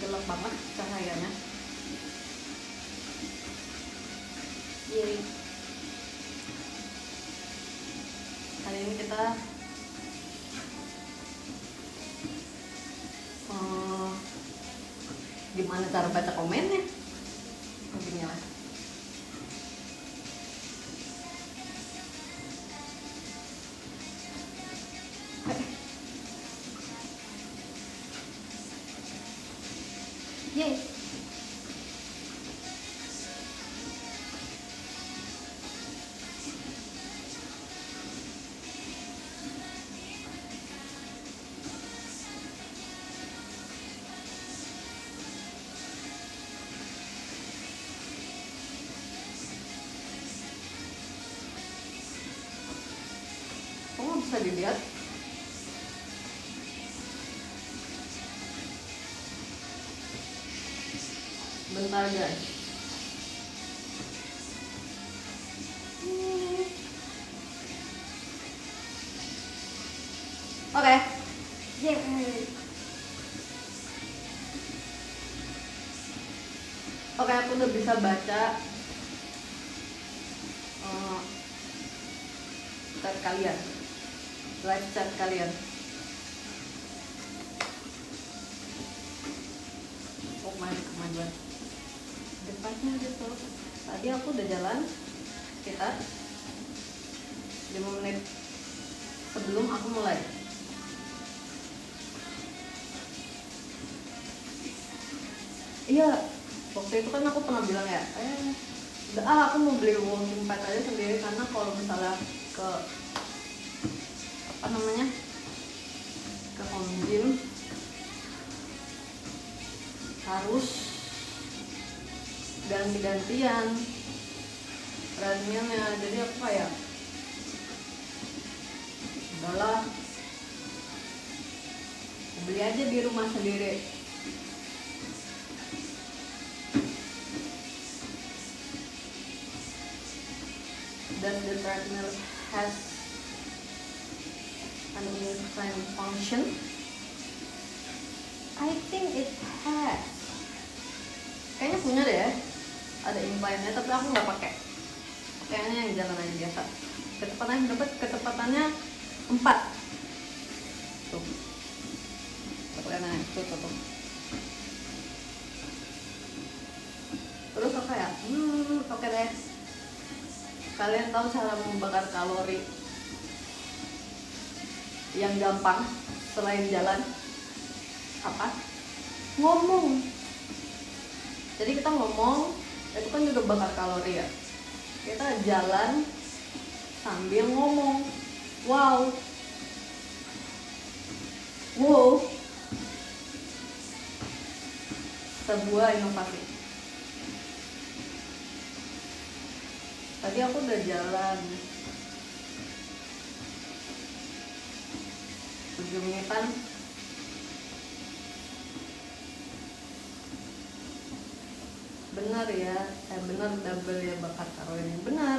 gelap banget cahayanya. Yeay. Hari ini kita gimana cara baca komennya? Begini lah. Yeay. Oh, bisa dilihat. Bentar guys. Oke. Yeay. Oke, aku udah bisa baca chat kalian, live chat kalian. Oh my kemajuan depannya gitu. Tadi aku udah jalan sekitar 5 menit sebelum aku mulai. Iya, waktu itu kan aku pernah bilang ya, aku mau beli walking pad aja sendiri, karena kalau misalnya ke ke home gym harus ganti-gantian treadmillnya. Jadi aku kayak udahlah, beli aja di rumah sendiri. Does the treadmill has an incline function? I think it has. Kayaknya punya deh ya, ada incline-nya, tapi aku nggak pakai. Kayaknya yang jalan aja biasa. Kecepatannya dapat, kecepatannya 4. Tuh. Tuh. Terus apa ya? Oke deh. Kalian tahu cara membakar kalori yang gampang selain jalan? Apa? Ngomong. Jadi kita ngomong, itu kan juga bakar kalori ya. Kita jalan sambil ngomong. Wow. Sebuah inovasi. Tadi aku udah jalan 7 menitan. Benar ya, benar double ya bakar kalorinya. Benar,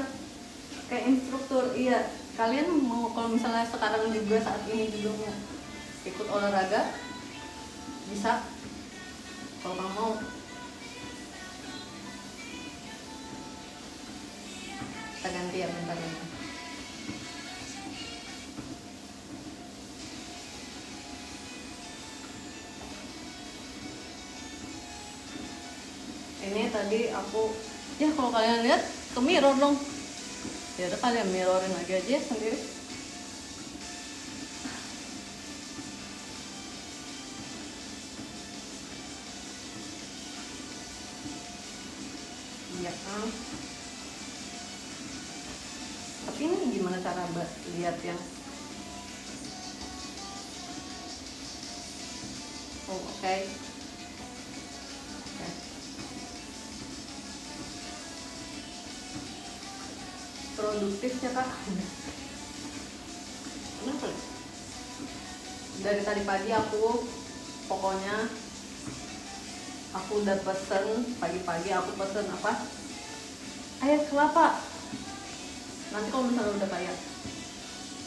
kayak instruktur. Iya, kalian mau kalau misalnya sekarang juga saat ini juga mau ikut olahraga, bisa kalau kamu mau. Kita ganti ya bentar ini. Ini tadi aku, ya kalau kalian lihat ke mirror dong. Ya udah, kalian mirrorin lagi aja sendiri. Iya kan. Tapi ini gimana cara lihat yang oke. Produktifnya kak. Kenapa? Dari tadi pagi aku pokoknya aku udah pesen, pagi-pagi aku pesen apa? Air kelapa. Nanti kalau misalnya udah kayak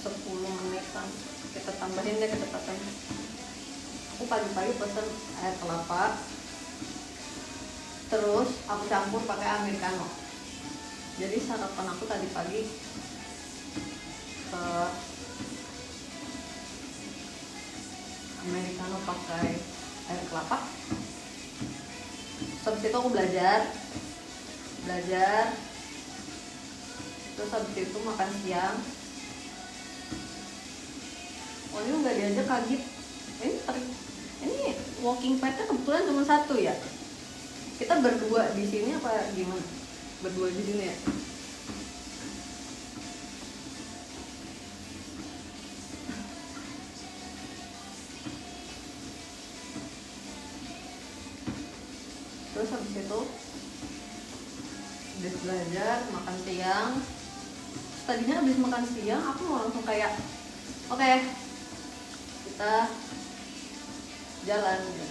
10 menitan kita tambahin deh kecepatannya. Aku pagi-pagi pesen air kelapa terus aku campur pakai americano. Jadi sarapan aku tadi pagi americano pakai air kelapa. Habis itu aku belajar terus habis itu makan siang. Oh ini nggak diajak kaget. Ini walking padnya kebetulan cuma satu ya. Kita berdua di sini apa gimana? Berdua di sini ya. Terus habis itu habis belajar, makan siang. Tadinya habis makan siang aku mau langsung kayak oke, kita jalan gitu.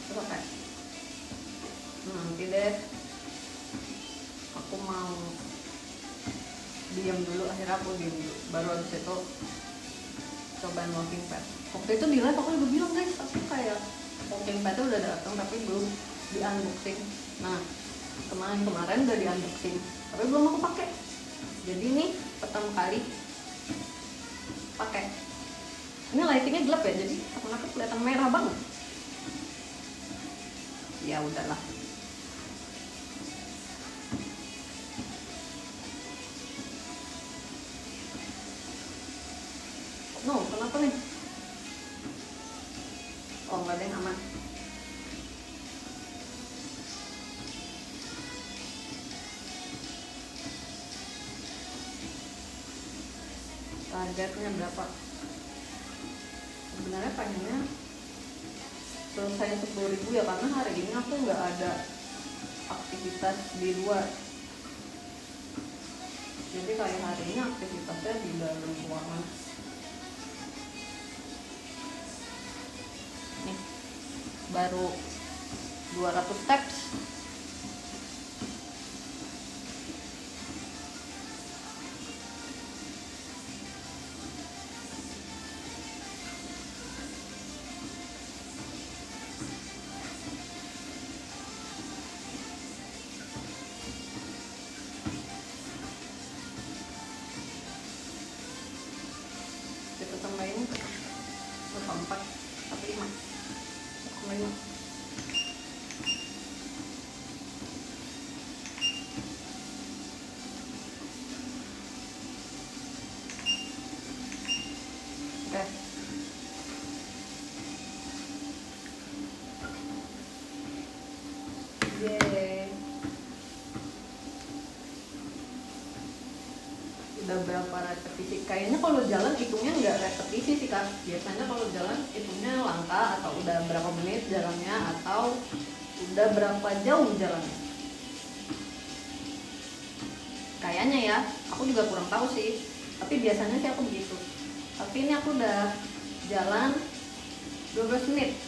Terus oke, nanti deh aku mau diam dulu. Akhirnya aku diam dulu, baru habis itu cobain walking pad. Waktu itu di live aku juga bilang guys, aku kayak walking padnya udah datang tapi belum di unboxing. Nah kemarin udah di unboxing tapi belum aku pakai. Jadi ini pertama kali pakai. Ini lightingnya gelap ya, jadi akun aku kelihatan merah banget. Ya udahlah. No, kenapa nih? Oh nggak ada yang aman. Targetnya berapa? Sebenarnya pengennya selesai 10.000 ya, karena hari ini aku nggak ada aktivitas di luar. Jadi kayak hari ini aktivitasnya di dalam ruangan. Nih baru 200 steps. Kita tambahin berapa 4 atau 5? Tambah 5. Oke. Yeay. Udah berapa repetisi? Kayaknya kalau jalan hitungnya nggak repetisi sih Kak. Biasanya kalau jalan hitungnya langkah atau udah berapa menit jalannya atau udah berapa jauh jalannya. Kayaknya ya, aku juga kurang tahu sih. Tapi biasanya sih aku begitu. Tapi ini aku udah jalan 12 menit.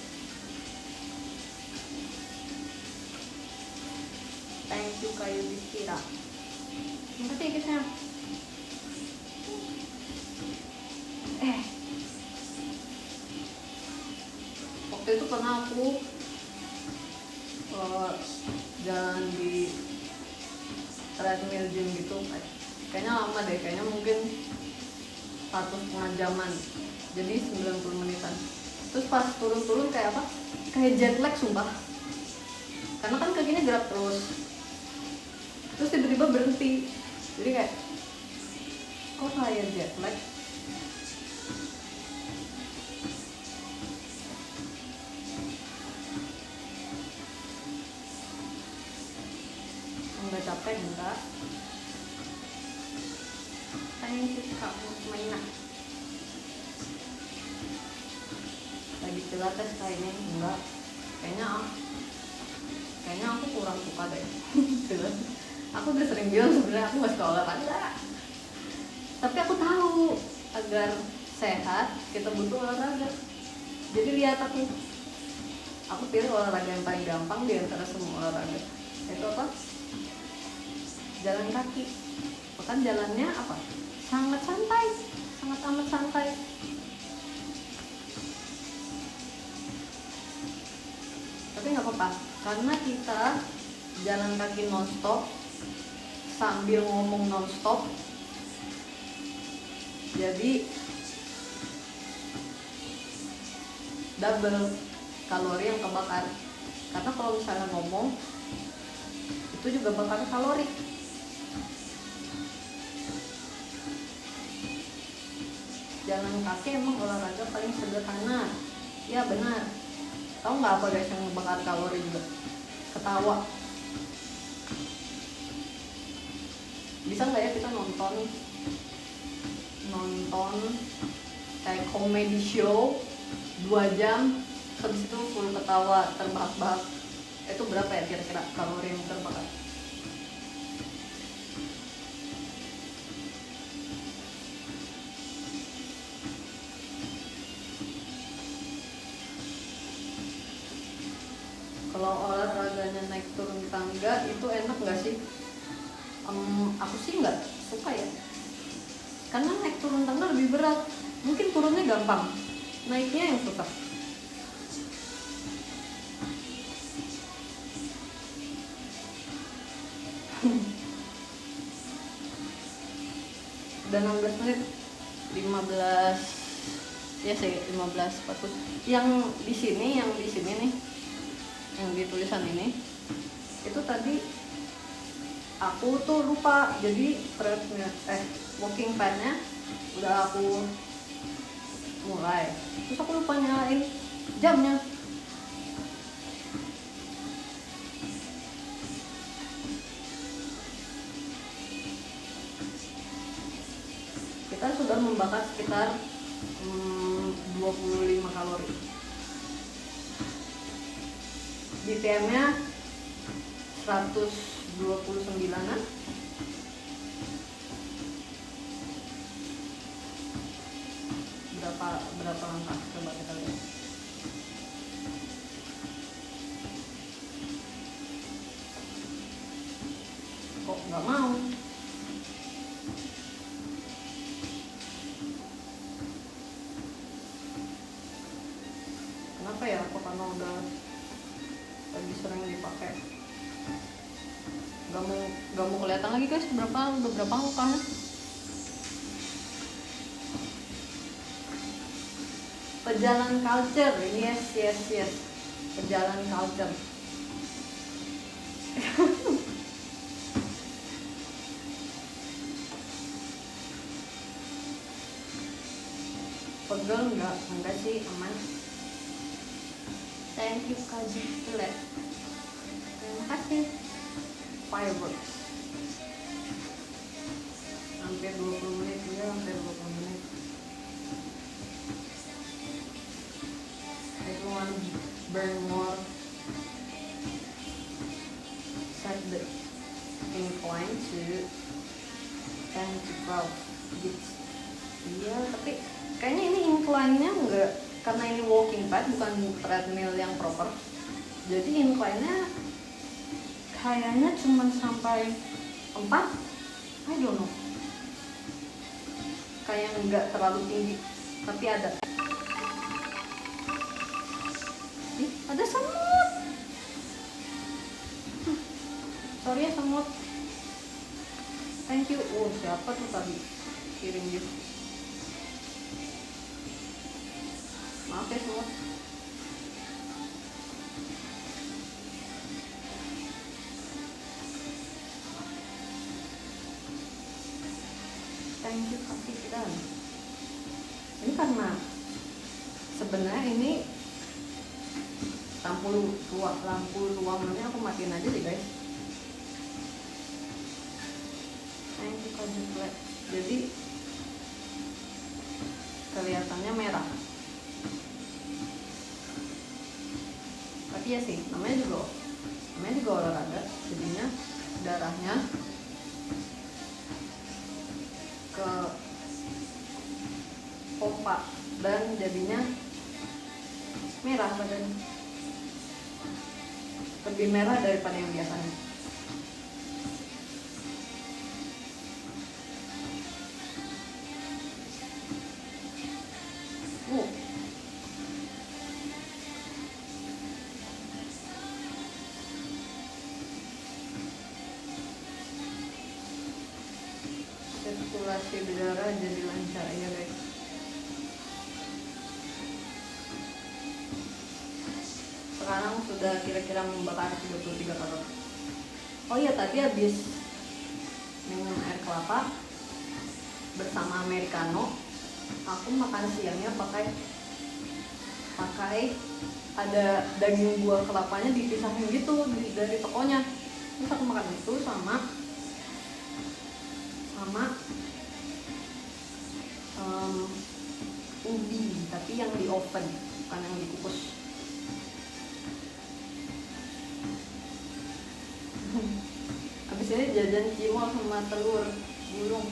Thank you Kayu Dikira. Makasih ya kisah. Waktu itu pernah aku jalan di treadmill gym gitu, kayaknya lama deh, kayaknya mungkin 1,5 jaman, jadi 90 menitan. Terus pas turun-turun kayak apa? Kayak jet lag sumpah, karena kan kakinya gerak terus tiba-tiba berhenti, jadi kayak kok kayak jet lag. Nggak capek enggak. Thank you Kak Mutmainah. Lagi pilates kayaknya enggak. Kayaknya aku kurang suka deh. Aku udah sering bilang sebenarnya aku nggak suka olahraga. Tapi aku tahu agar sehat kita butuh olahraga. Jadi lihat aku pilih olahraga yang paling gampang di antara semua olahraga. Itu apa? Jalan kaki. Bahkan jalannya apa? Sangat santai, sangat amat santai. Tapi nggak apa-apa. karena kita jalan kaki nonstop sambil ngomong nonstop, jadi double kalori yang kebakar. Karena kalau misalnya ngomong itu juga bakar kalori. Jalan kaki emang olahraga paling sederhana. Ya benar. Tahu nggak apa guys yang bakar kalori juga? Ketawa. Bisa nggak ya kita nonton kayak comedy show 2 jam, habis itu full ketawa terbahak-bahak, itu berapa ya kira-kira kalori yang terbakar? Kalau olahraganya naik turun tangga itu enak nggak sih? Aku sih nggak suka ya, karena naik turun tangga lebih berat. Mungkin turunnya gampang, naiknya yang susah. Udah 16 menit, 15 ya sih, 15:40. Yang di sini nih, yang di tulisan ini itu tadi aku tuh lupa, jadi walking pad-nya udah aku mulai, terus aku lupa nyalain jamnya. Kita sudah membakar sekitar 25 kalori. BPM-nya 129-an. Berapa langkah coba kita lihat. Kok nggak mau? Kenapa ya? Apa karena udah lagi sering dipakai? Gak mau kelihatan lagi guys, berapa angkanya. Pejalan culture, yes. Pejalan culture. Pegel enggak sih, aman. Thank you Kaji Tulet. Terima kasih. Fireworks. Hampir 20 menit ya, hampir 20 menit. Everyone burn more. Set the incline to 10 to 12 beats. Iya, tapi kayaknya ini incline-nya enggak, karena ini walking pad bukan treadmill yang proper. Jadi incline-nya kayaknya cuma sampai 4. I don't know. Kayak enggak terlalu tinggi, tapi ada. Ih, ada semut. Sorry ya semut. Thank you. Oh, siapa tuh tadi kirim gift? Maaf ya semut. Thank you Kak dan ini karena sebenarnya ini lampu ruangannya aku matiin aja deh guys. Thank you Kak Juflet. Jadi kelihatannya merah, tapi ya sih namanya juga olahraga, jadinya darahnya ke pompa dan jadinya merah badannya, lebih merah daripada yang biasanya. sirkulasi udara jadi lancar ya guys. Sekarang sudah kira-kira membakar 33 kalori. Oh iya, tadi habis minum air kelapa bersama americano, aku makan siangnya pakai ada daging buah kelapanya dipisahin gitu dari tokonya. Terus aku makan itu sama ubi, tapi yang di oven, bukan yang dikukus. Habis ini jajan cimol sama telur gulung.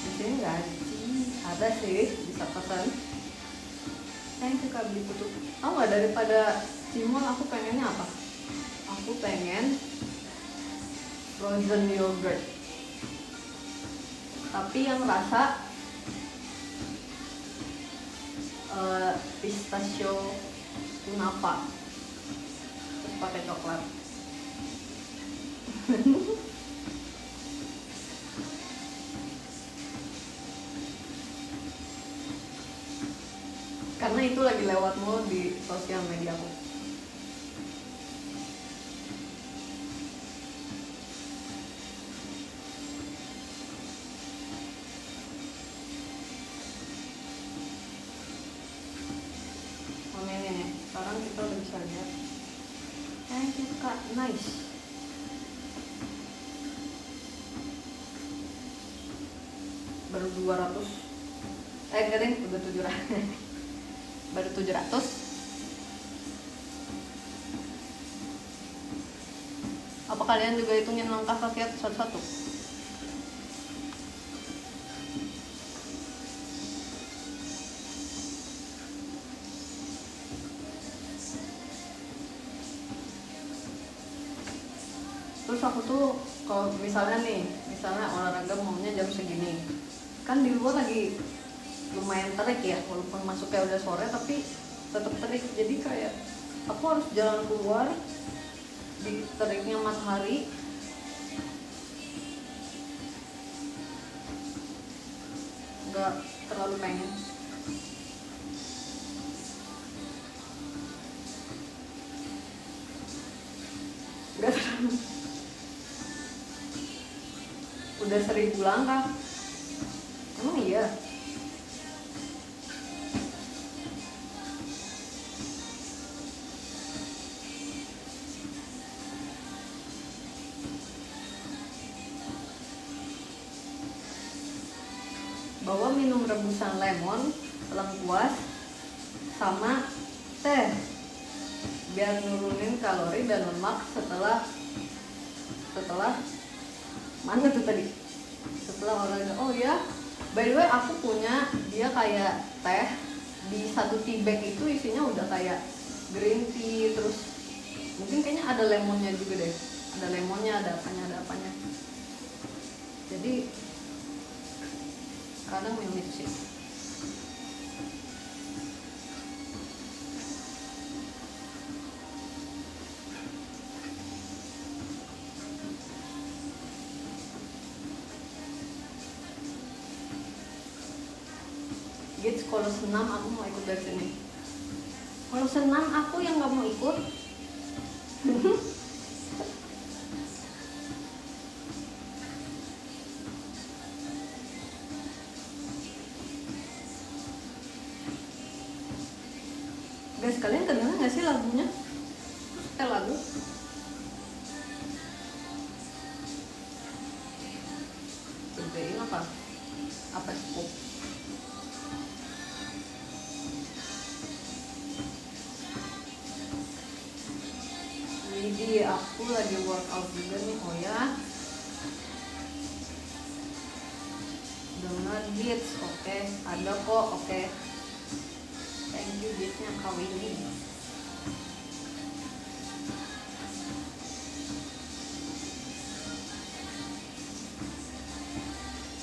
Di sini nggak ada sih, bisa pesan. Saya suka beli putu. Tahu nggak, daripada cimol aku pengennya apa? Aku pengen frozen yogurt, tapi yang rasa pistachio kunapa, terus pakai coklat. Karena itu lagi lewat mulu di sosial media aku. Ini sekarang kita udah bisa lihat. Thank you Kak, nice. Baru 200. Enggak deh, udah 700. Baru 700. Apa kalian juga hitungin langkah kaki satu-satu? Terus aku tuh kalau misalnya olahraga maunya jam segini, kan di luar lagi lumayan terik ya, walaupun masuknya udah sore tapi tetap terik. Jadi kayak aku harus jalan keluar di teriknya matahari, nggak terlalu pengen. Nggak terlalu. Udah 1000 langkah. Emang iya? Bawa minum rebusan lemon, lengkuas, sama teh biar nurunin kalori dan lemak setelah mana tuh tadi? Setelah olahraga. Oh ya, by the way aku punya dia kayak teh, di satu tea bag itu isinya udah kayak green tea, terus mungkin kayaknya ada lemonnya juga deh. Ada lemonnya, ada apanya. Jadi kadang minum itu sih. Gitu, kalau senam aku mau ikut dari sini. Kalau senam aku yang nggak mau ikut. Guys, kalian kedengeran nggak sih lagunya? Lagu gedein apa cukup? Jadi aku lagi workout juga nih, oh ya. Dengar hits, oke. Ada kok, oke. Thank you hitsnya Kawini.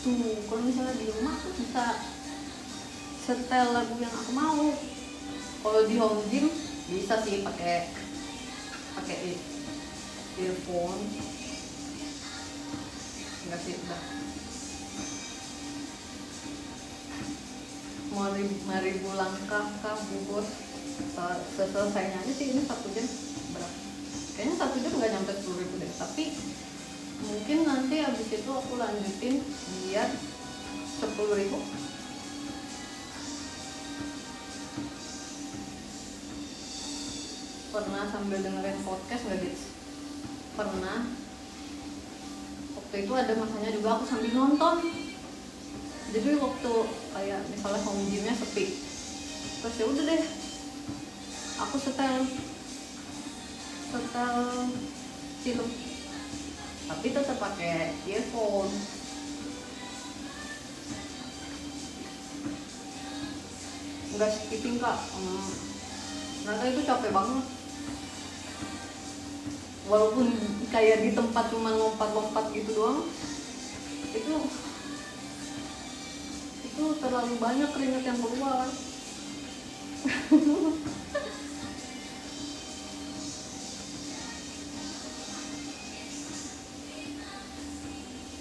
Tuh, kalau misalnya di rumah tuh bisa setel lagu yang aku mau. Kalau di home gym bisa sih pakai earphone. Enggak sih, udah. mau 5.000 langkah kah Bu Bos. Selesainya aja sih ini 1 jam berapa, kayaknya 1 jam nggak nyampe 10.000 deh, tapi mungkin nanti abis itu aku lanjutin biar 10.000. Pernah sambil dengerin podcast nggak guys? Pernah. Waktu itu ada masanya juga aku sambil nonton. Jadi waktu kayak misalnya home gymnya sepi, terus ya udah deh aku setel film, tapi tetap pakai earphone. Nggak skipping kak, ternyata itu capek banget. Walaupun kayak di tempat cuma lompat-lompat gitu doang, itu terlalu banyak keringat yang keluar.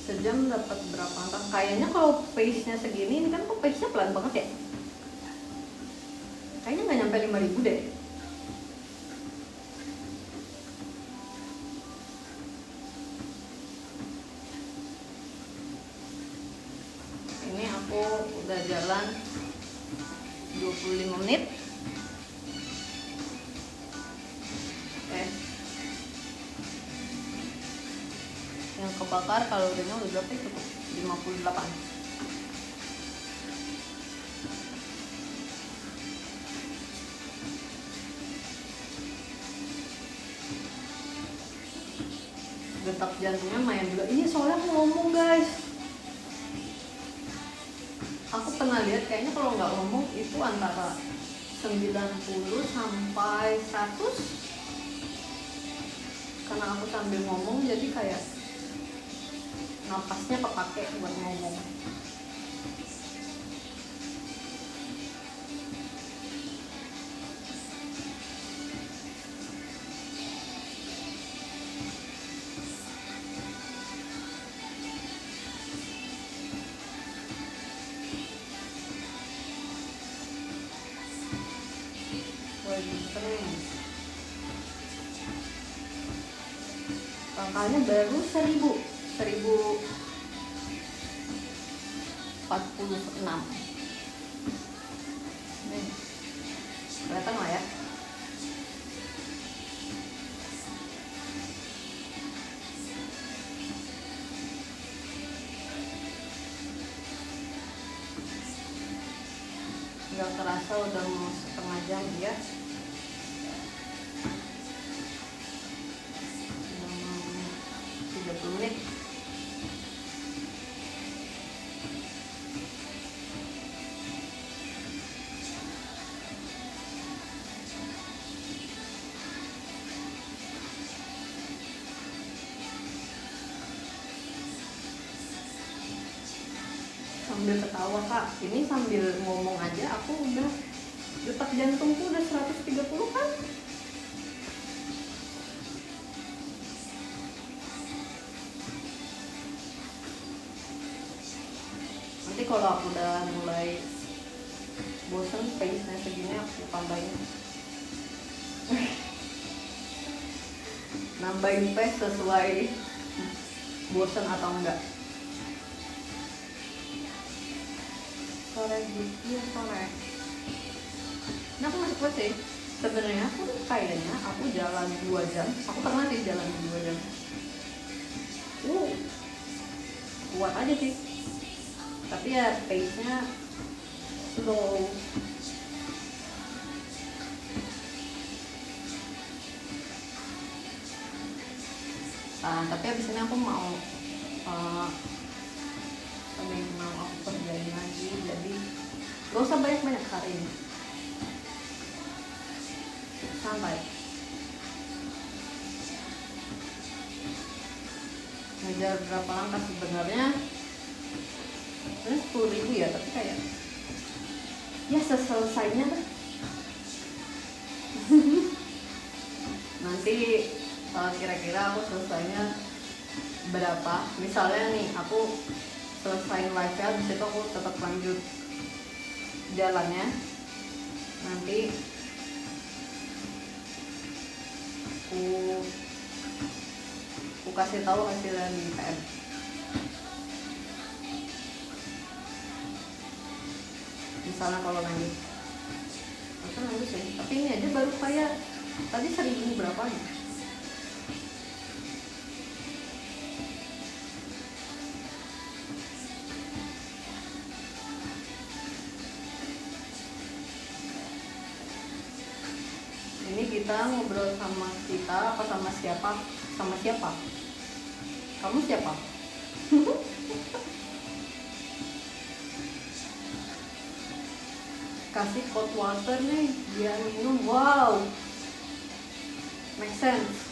Sejam dapat berapa angka? Kayaknya kalau pace-nya segini, ini kan kok pace-nya pelan banget ya? Kayaknya nggak nyampe 5.000 deh. Ini aku udah jalan 25 menit. Yang kebakar kalorinya udah berapa itu? 58. Detak jantungnya main juga. Ini soalnya aku ngomong guys, aku pernah lihat kayaknya kalau nggak ngomong itu antara 90 sampai 100. Karena aku sambil ngomong jadi kayak napasnya kepake buat ngomong. Angkanya baru 1046. Nih, kelihatan lah ya. Nggak terasa udah mau setengah jam ya. 30 menit. Sambil ketawa kak, ini sambil ngomong aja aku udah detak jantungku udah 130 kan. Nanti kalau aku udah mulai bosan pace-nya segini aku tambahin nambahin pace sesuai bosan atau enggak. Sore gitu ya, sore. Nah aku masih kuat sih sebenarnya. Aku kayaknya aku jalan 2 jam, aku pernah sih jalan 2 jam, kuat aja sih, tapi ya pace-nya slow. Tapi abis ini aku mau aku kerjain lagi, jadi gak usah banyak-banyak hari ini, santai. Ngejar berapa langkah sebenarnya 10.000 ya, tapi kayak ya selesainya kan. Nanti kira-kira aku selesainya berapa, misalnya nih aku selesain live nya, habis itu aku tetap lanjut jalannya. Nanti aku kasih tahu hasilnya di PM. Misalnya kalau lanjut, masa lanjut sih. Tapi ini aja baru kayak tadi 1000 berapa nih. Ini kita ngobrol sama kita apa sama siapa? Sama siapa? Kamu siapa? Kasih cold water nih dia minum. Wow, make sense.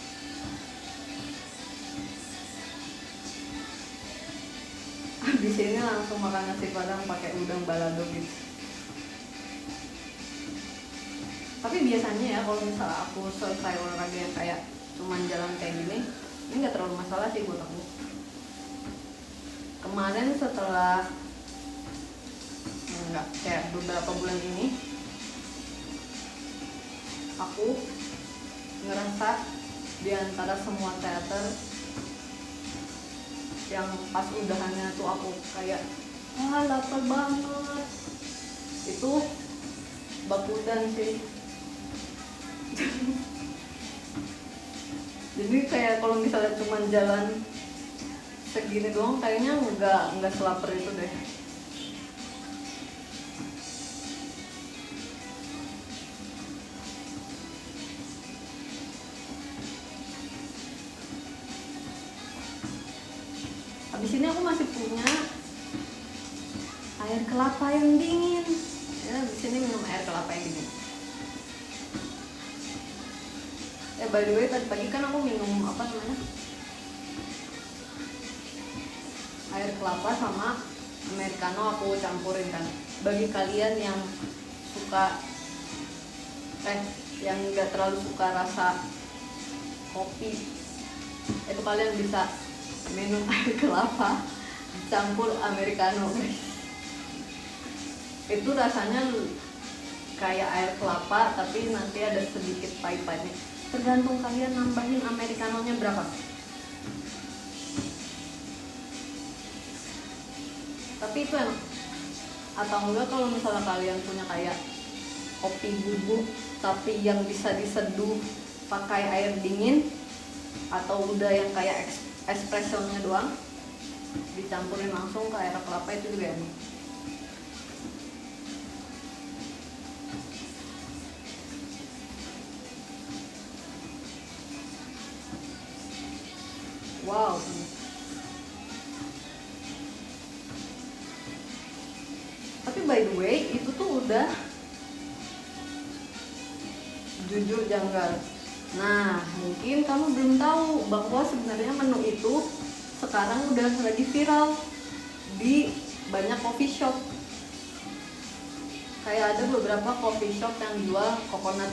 Di sini langsung makan nasi padang pakai udang balado gitu. Tapi biasanya ya kalau misalnya aku selesai olahraga yang kayak cuman jalan kayak gini, ini nggak terlalu masalah sih buat aku. Kemarin setelah enggak, kayak beberapa bulan ini aku ngerasa di antara semua teater yang pas udahannya tuh aku kayak lapar banget, itu Bakudan sih. Jadi kayak kalau misalnya cuma jalan segini doang kayaknya nggak selaper itu deh. Habis ini aku masih punya air kelapa yang dingin. Ya, habis ini minum air kelapa yang dingin. By the way, tadi pagi kan aku minum apa namanya? Air kelapa sama americano aku campurin kan. Bagi kalian yang suka yang nggak terlalu suka rasa kopi, itu kalian bisa minum air kelapa campur americano, guys. Itu rasanya kayak air kelapa tapi nanti ada sedikit pahit-pahitnya. Tergantung kalian nambahin americanonya berapa. Tapi itu enak. Atau enggak kalau misalnya kalian punya kayak kopi bubuk tapi yang bisa diseduh pakai air dingin, atau udah yang kayak espressonya doang dicampurin langsung ke air kelapa, itu juga enak. Wow. Tapi by the way, itu tuh udah jujur janggal. Nah, mungkin kamu belum tahu bahwa sebenarnya menu itu sekarang udah lagi viral di banyak coffee shop. Kayak ada beberapa coffee shop yang jual coconut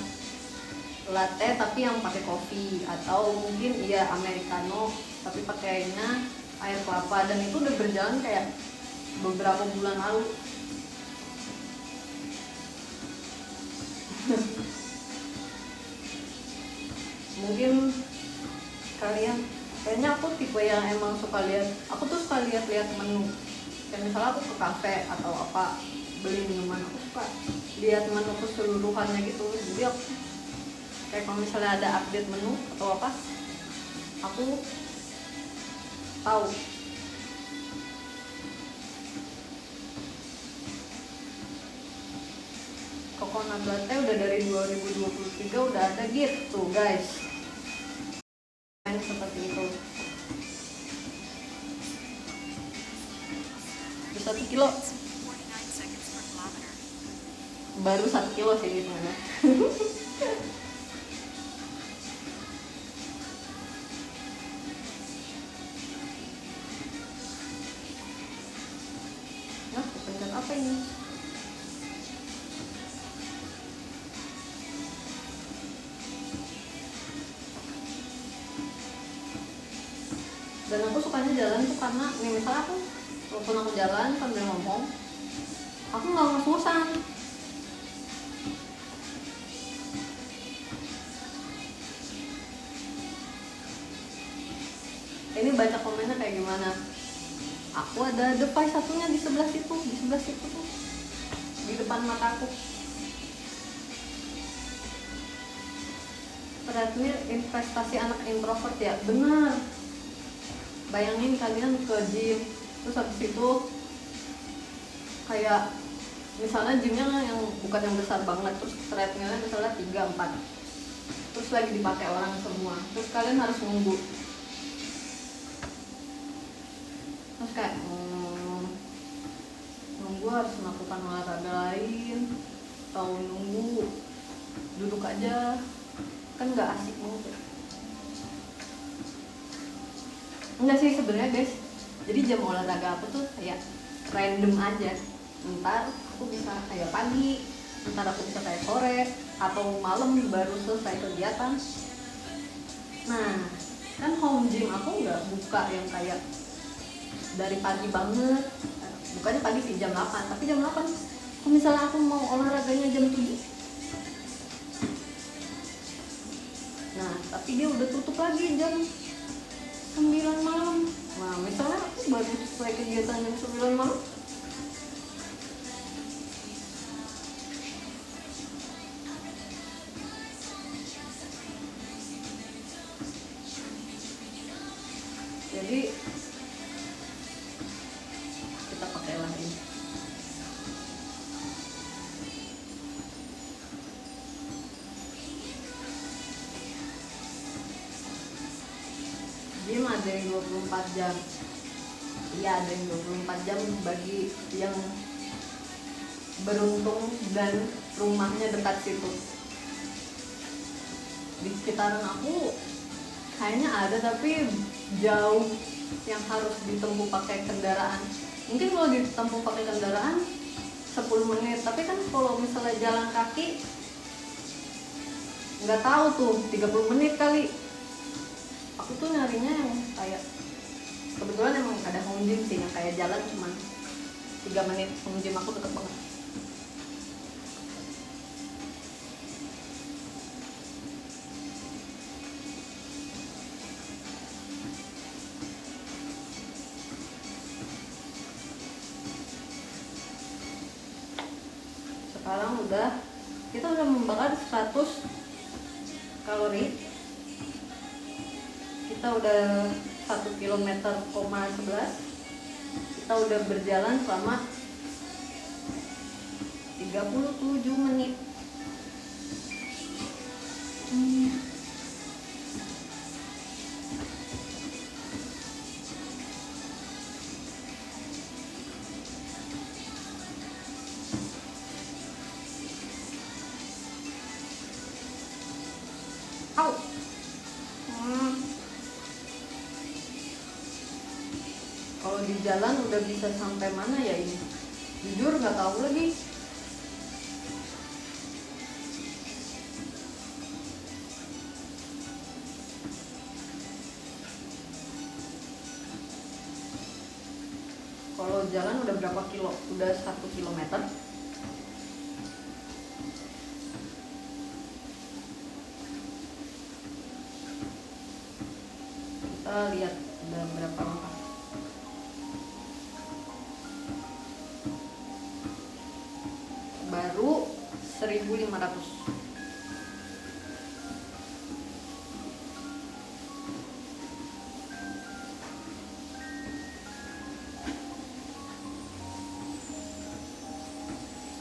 latte tapi yang pakai kopi, atau mungkin americano tapi pakainya air kelapa, dan itu udah berjalan kayak beberapa bulan lalu. Mungkin kalian, kayaknya aku tipe yang emang suka lihat, aku tuh suka lihat-lihat menu. Kayak misalnya aku ke kafe atau apa beli minuman, aku suka lihat menu keseluruhannya gitu. Jadi aku kayak kalau misalnya ada update menu atau apa, aku tahu. Coconut latte udah dari 2023 udah ada gitu, guys. Seperti itu. 1 kilo. Baru 1 kilo sih sebenarnya. Nah, pencet apa ini? Dan aku sukanya jalan tuh karena nih, misalnya aku walaupun aku jalan sambil ngomong, aku nggak ngos-ngosan. baca komennya kayak gimana. Aku ada device satunya di sebelah situ tuh, di depan mataku. Treadmill investasi anak introvert ya, benar. Bayangin kalian ke gym, terus habis itu kayak misalnya gymnya yang bukan yang besar banget, terus treadmillnya misalnya 3-4, terus lagi dipakai orang semua, terus kalian harus nunggu, terus kayak nunggu harus melakukan olahraga lain, atau nunggu duduk aja, kan nggak asik banget ya. Enggak sih sebenarnya guys, jadi jam olahraga aku tuh kayak random aja. Ntar aku bisa kayak pagi, ntar aku bisa kayak sore, atau malam baru selesai kegiatan. Nah kan home gym aku nggak buka yang kayak dari pagi banget, bukannya pagi sih jam 8, tapi jam 8 kalau misalnya aku mau olahraganya jam 7, nah tapi dia udah tutup lagi jam 9 malam. Nah misalnya aku baru selesai kegiatan jam 9 malam, jadi kita pakailah ini. Gym ada yang 24 jam. Iya ada yang 24 jam bagi yang beruntung dan rumahnya dekat situ. Di sekitaran aku kayaknya ada, tapi jauh, yang harus ditempuh pakai kendaraan. Mungkin kalau ditempuh pakai kendaraan 10 menit, tapi kan kalau misalnya jalan kaki nggak tahu tuh 30 menit kali. Aku tuh nyarinya yang kayak, kebetulan emang ada home gym sih yang kayak jalan cuma 3 menit. Home gym aku deket banget. Sekarang kita udah membakar 100 kalori. Kita udah 1 kilometer, 11. Kita udah berjalan selama 37 menit. Au. Kalau di jalan udah bisa sampai mana ya ini? Jujur nggak tahu lagi. Kalau jalan udah berapa kilo? Udah 1 kilometer. Kita lihat udah berapa langkah. Baru 1.500.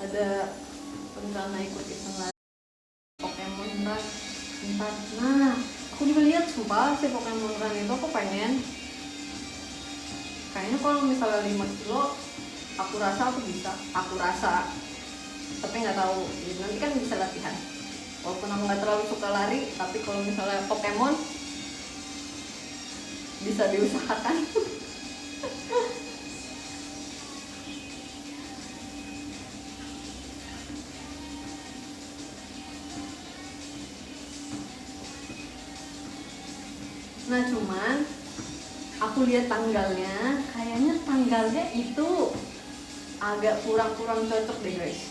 Ada rencana ikut event lagi Pokemon Run ntar. Nah aku juga lihat sumpah si Pokemon Run itu, aku pengen. Kayaknya kalau misalnya 5 kilo aku rasa aku bisa, tapi nggak tahu ya, nanti kan bisa latihan. Walaupun aku nggak terlalu suka lari, tapi kalau misalnya Pokemon bisa diusahakan. Nah cuman aku lihat tanggalnya, kayaknya tanggalnya itu agak kurang cocok deh guys.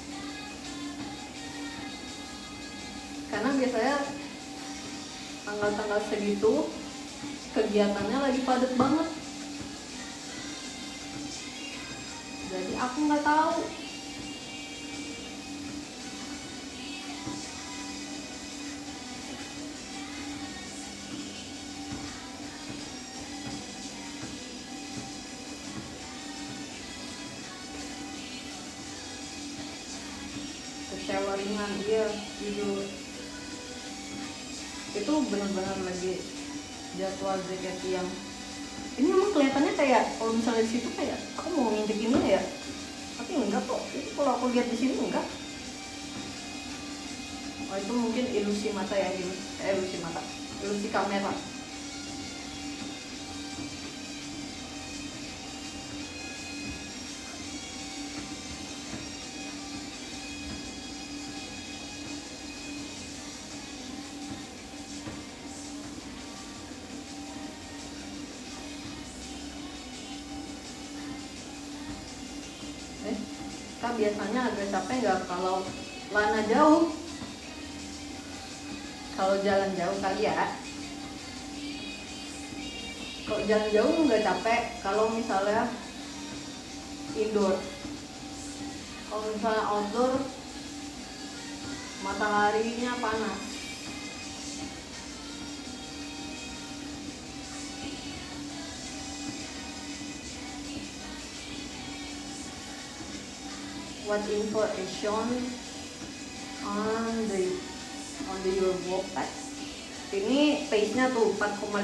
Karena biasanya tanggal-tanggal segitu kegiatannya lagi padat banget. Jadi aku nggak tahu. Kecewa ringan, iya jujur. Itu benar-benar lagi jadwal JKT yang ini memang kelihatannya kayak kalau misalnya di situ kayak aku mau nginjek ini ya, tapi enggak kok. Itu kalau aku lihat di sini enggak. Oh itu mungkin ilusi mata ya, ilusi mata, ilusi kamera. Kak biasanya agak capek nggak kalau lana jauh? Kalau jalan jauh kali ya. Kalau jalan jauh nggak capek. Kalau misalnya indoor, kalau misalnya outdoor mataharinya panas. What information on the your walk pace? Ini pace-nya tuh 4,5.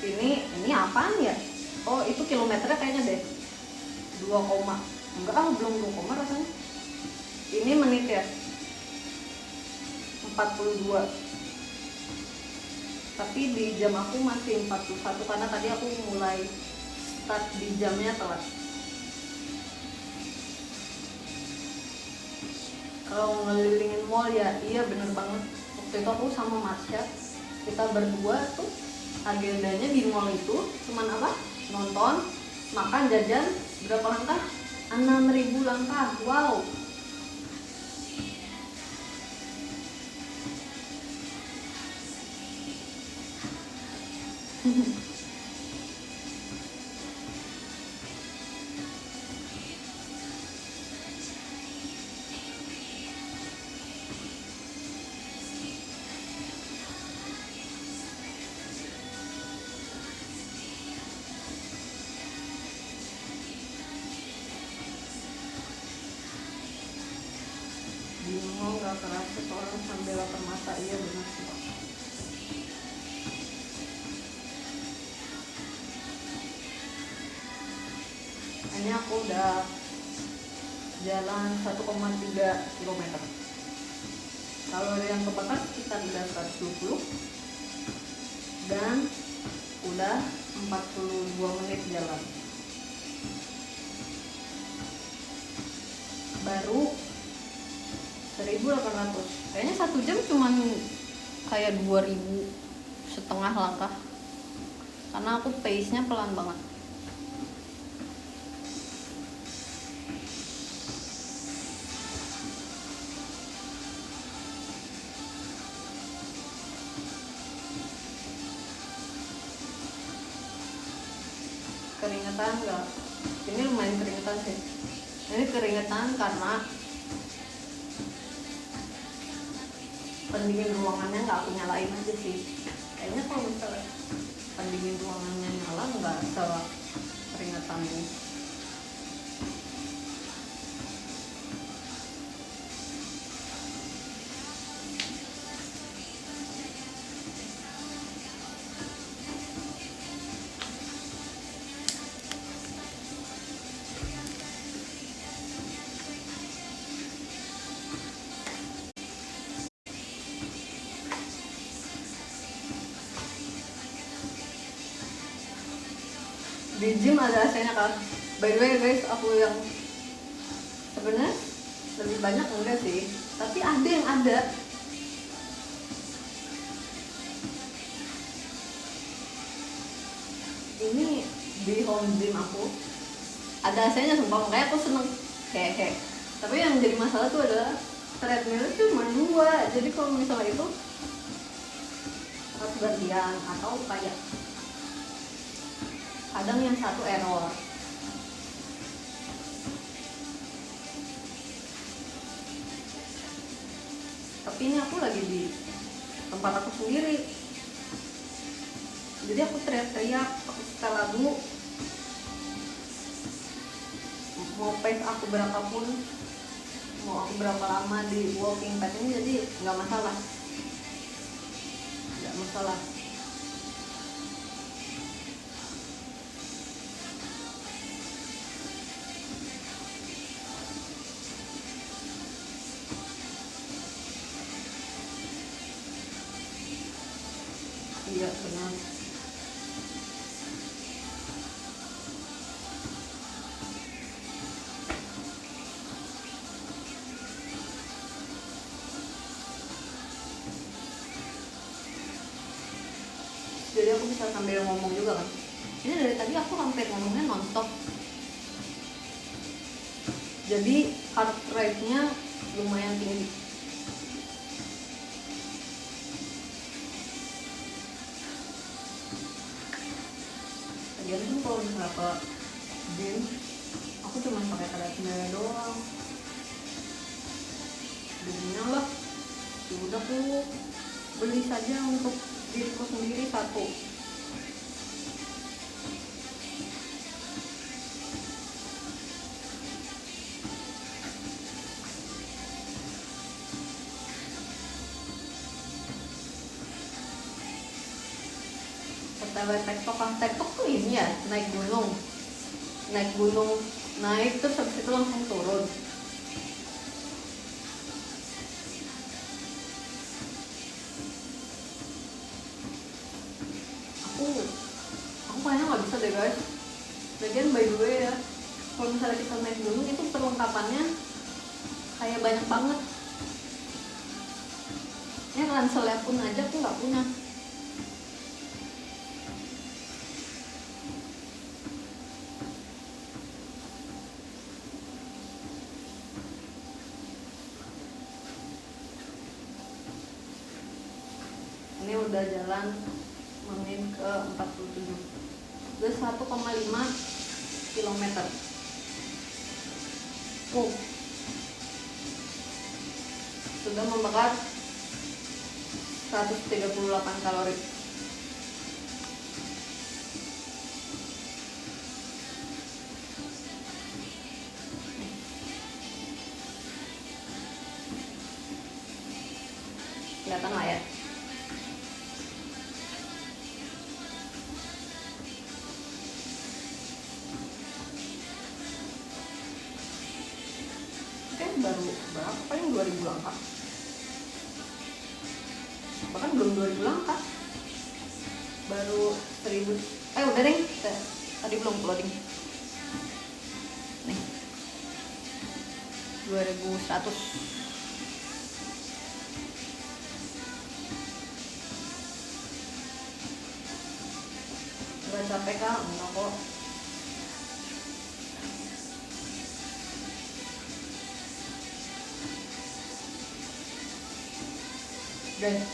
Ini apaan ya? Oh itu kilometernya kayaknya deh 2, enggak belum 2, rasanya. Ini menit ya 42. Tapi di jam aku masih 41 karena tadi aku mulai start di jamnya telat. Kalau ngelilingin mall ya iya bener banget. Waktu itu aku sama Marsha, kita berdua tuh agendanya di mall itu cuman apa? Nonton, makan, jajan. Berapa langkah? 6.000 langkah. Wow. Bingung gak kerasa seorang sambil lapar mata. Iya benar sih. Ini aku udah jalan 1,3 km. Kalori yang kebakar sekitar udah 120 dan udah 42 menit jalan. Baru 1.800. Kayaknya 1 jam cuman kayak 2.500 langkah. Karena aku pace-nya pelan banget. Keringetan enggak? Ini lumayan keringetan sih. Ini keringetan karena pendingin ruangannya nggak aku nyalain aja sih. Kayaknya kalau misalnya pendingin ruangannya nyala nggak sekeringetan ini. Di gym ada AC-nya kan. By the way guys, aku yang sebenarnya lebih banyak enggak sih, tapi ada yang ada. Ini di home gym aku ada AC-nya sumpah, makanya aku seneng. Hehe. Tapi yang jadi masalah tuh adalah treadmill itu cuma 2. Jadi kalau misalnya itu harus gantian, atau kayak kadang yang satu error. Tapi ini aku lagi di tempat aku sendiri, jadi aku teriak-teriak, aku setel lagu, mau pace aku berapapun, mau aku berapa lama di walking pad ini, jadi nggak masalah. Iya benar. Jadi aku bisa sambil ngomong juga kan. Ini dari tadi aku hampir ngomongnya nonstop. Jadi heart rate-nya lumayan tinggi. Lagian tuh kalau misalnya ke gym, aku cuma pakai treadmill doang. Jadinya lah, ya udah aku beli saja untuk diriku sendiri satu. Setelah tektok tuh ini ya, naik gunung, naik terus habis itu langsung turun. Aku kayaknya nggak bisa deh guys. Lagian by the way ya, kalau misalnya kita naik gunung itu perlengkapannya kayak banyak banget. Ya ranselnya pun aja aku nggak punya. Ini udah jalan menit ke 47, udah 1,5 kilometer. Sudah membakar 138 kalori. Kelihatan lah ya. Baru berapa, paling 2000 langkah, bahkan belum 2000 langkah, baru 1000. Udah deh, tadi belum uploading nih, 2100. Gak capek kak? Enggak kok. Guys,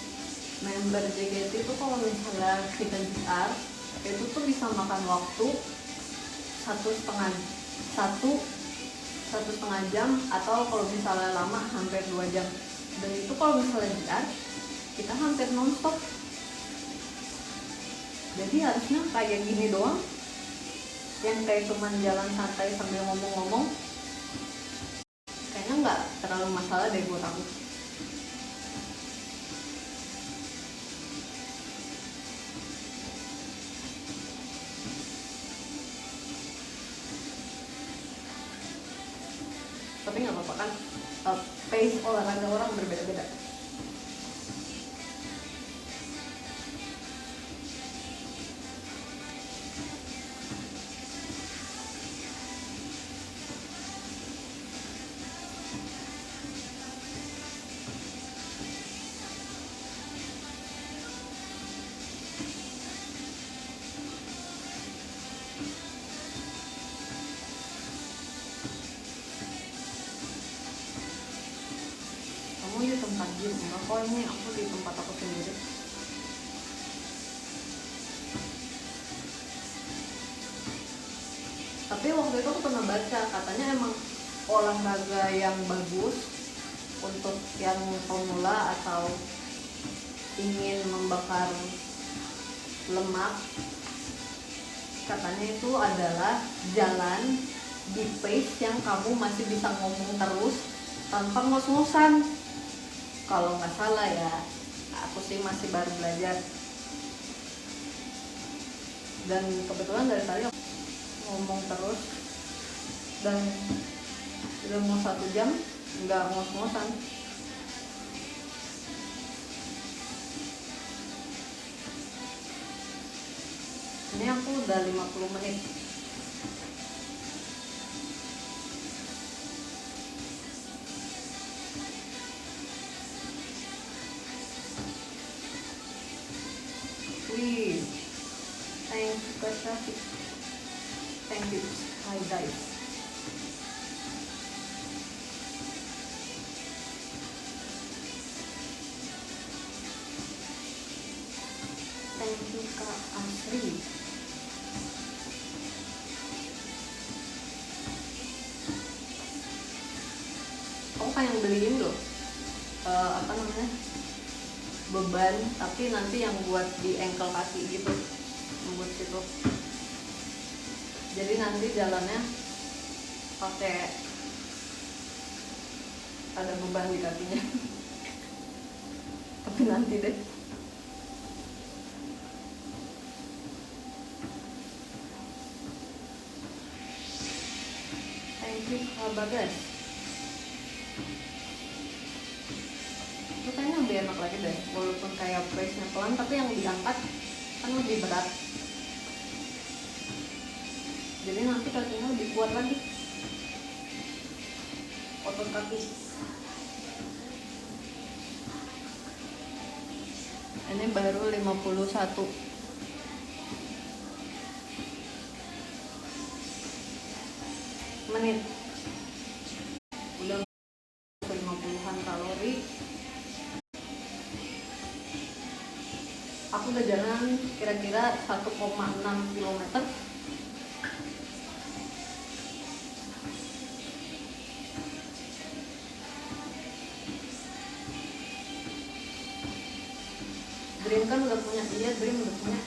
member JKT itu kalau misalnya kita JR itu tuh bisa makan waktu satu setengah jam, atau kalau misalnya lama hampir 2 jam. Dan itu kalau misalnya JR kita hampir nonstop. Jadi harusnya kayak gini doang, yang kayak cuman jalan santai sambil ngomong-ngomong, kayaknya nggak terlalu masalah deh buat aku. Tapi nggak apa-apa kan, pace olahraga orang berbeda-beda. Kamu di tempat gym enggak kok, ini aku di tempat aku sendiri. waktu itu aku pernah baca katanya emang olahraga yang bagus untuk yang pemula atau ingin membakar lemak, katanya itu adalah jalan di pace yang kamu masih bisa ngomong terus tanpa ngos-ngosan. Kalau nggak salah ya, aku sih masih baru belajar. Dan kebetulan dari tadi aku ngomong terus dan udah mau 1 jam nggak ngos-ngosan. Ini aku udah 50 menit. Wih, thank you Kak Syafiq. Thank you. Hi guys. Thank you Kak Asri. Aku kayak beliin loh apa namanya, beban, tapi nanti yang buat di ankle kaki gitu, buat situ. Jadi nanti jalannya pakai ada beban di kakinya. Tapi nanti deh. Thank you Kak Bagas. Itu kayaknya lebih enak lagi deh, walaupun kayak press-nya pelan tapi yang diangkat kan lebih berat. Jadi nanti kakinya lebih kuat lagi, otot kaki. Ini baru 51 menit, udah 50-an kalori. Aku udah jalan kira-kira 1,6 km. Dream kan udah punya, iya Dream udah punya.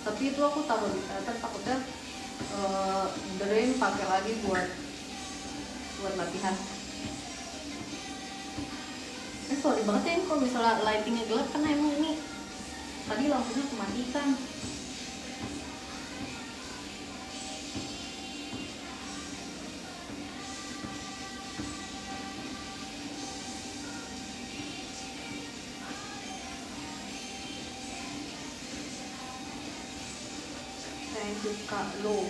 Tapi itu aku taruh di teater, takutnya Dream pakai lagi buat latihan. Sorry banget ya kalau misalnya lightingnya gelap, karena emang ini tadi lampunya aku matikan. Thank you Kak Lo.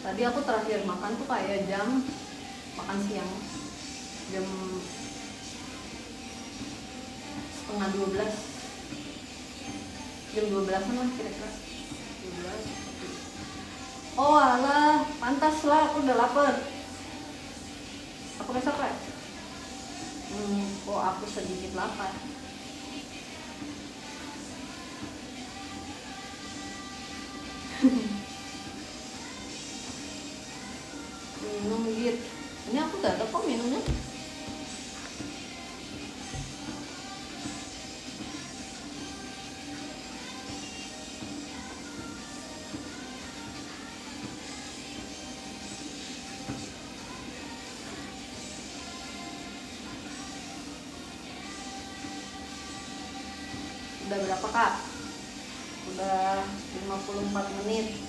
Tadi aku terakhir makan tuh kayak jam makan siang, jam setengah 12, jam 12-an lah kira-kira 12. Oh alah, pantas lah, aku udah lapar. Apa besok ya? Oh aku sedikit lapar. Minum gitu. Ini aku gak ada kok minumnya. Udah berapa Kak? Udah 54 menit,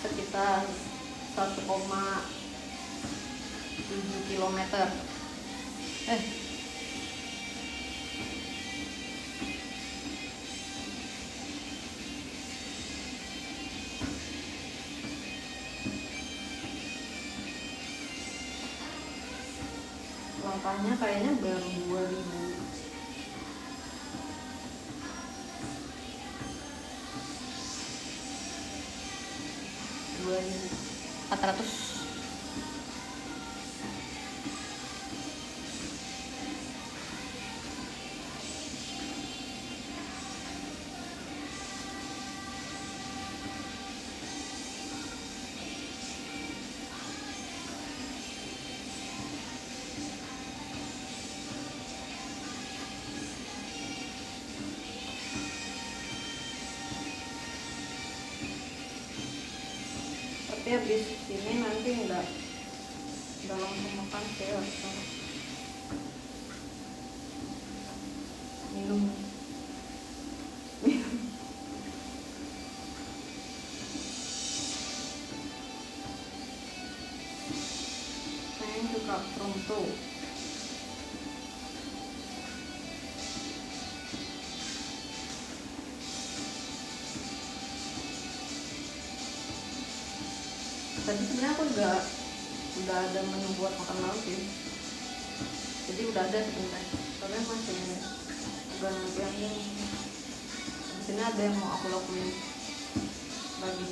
sekitar 1,7 km. Langkahnya kayaknya baru 2000. 400 400. Tapi habis ini nanti nggak langsung makan sih, harus minum. Saya juga pronto. Tadi sebenarnya aku juga udah ada menu buat makan malam sih, jadi udah ada sebenarnya, tapi masih udah nanti aja. Di sini ada yang mau aku lakuin lagi.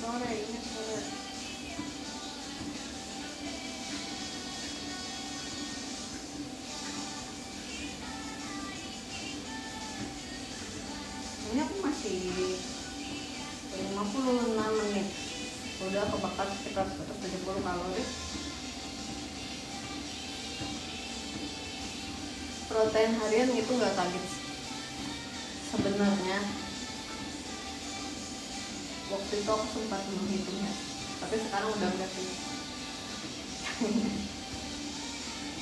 Sore ini sore. Ini aku masih 56 menit. Udah kebakar sekitar 170 kalori. Protein harian itu nggak kaget sebenarnya. Waktu itu aku sempat menghitungnya, tapi sekarang udah enggak sih.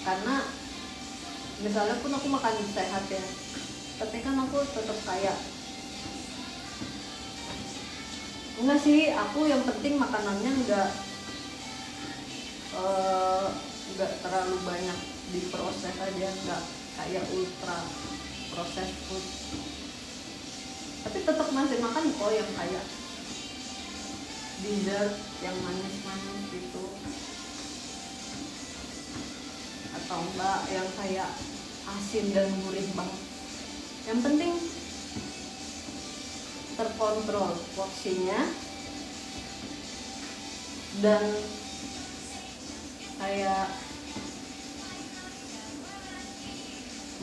Karena misalnya pun aku makan sehat ya, tapi kan aku tetap kayak enggak sih, aku yang penting makanannya enggak terlalu banyak diproses aja, enggak kayak ultra proses food. Tapi tetap masih makan kok yang kayak dessert yang manis-manis gitu, atau enggak yang kayak asin dan gurih banget. Yang penting terkontrol porsinya dan kayak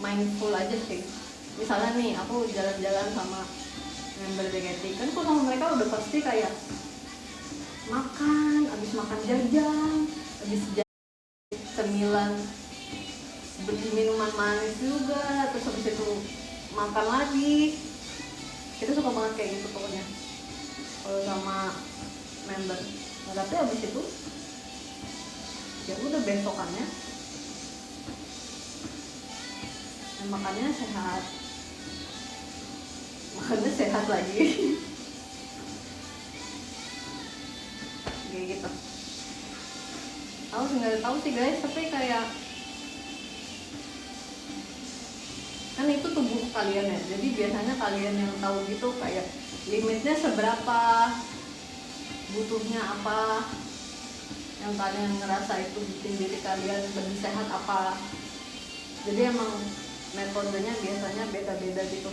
mindful aja sih. Misalnya nih aku jalan-jalan sama member JKT, kan aku sama mereka udah pasti kayak makan, habis makan jajan, habis cemilan, beli minuman manis juga, terus habis itu makan lagi. Kita suka banget kayak gitu pokoknya kalau sama member. Nah, tapi habis itu ya udah besokannya makannya sehat, makannya sehat lagi. Kayak gitu. Aku nggak tahu sih guys, tapi kayak kan itu tubuh kalian ya, jadi biasanya kalian yang tahu gitu kayak limitnya seberapa, butuhnya apa, yang kalian ngerasa itu bikin diri kalian lebih sehat apa. Jadi emang metodenya biasanya beda-beda gitu.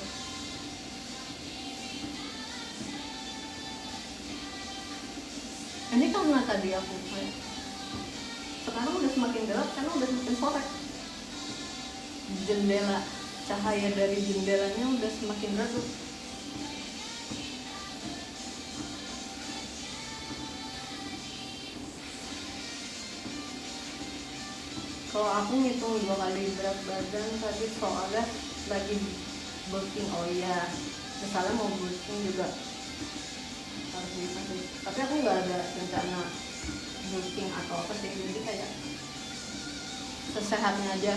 Ini karena tadi aku kayak sekarang udah semakin gelap karena udah semakin sore. Jendela, cahaya dari jendelanya udah semakin redup. Kalau aku ngitung 2 kali berat badan tadi soalnya lagi bulking. Oh iya, misalnya mau bulking juga harus bisa sih. Tapi aku nggak ada rencana bulking atau apa sih, jadi kayak sesehatnya aja.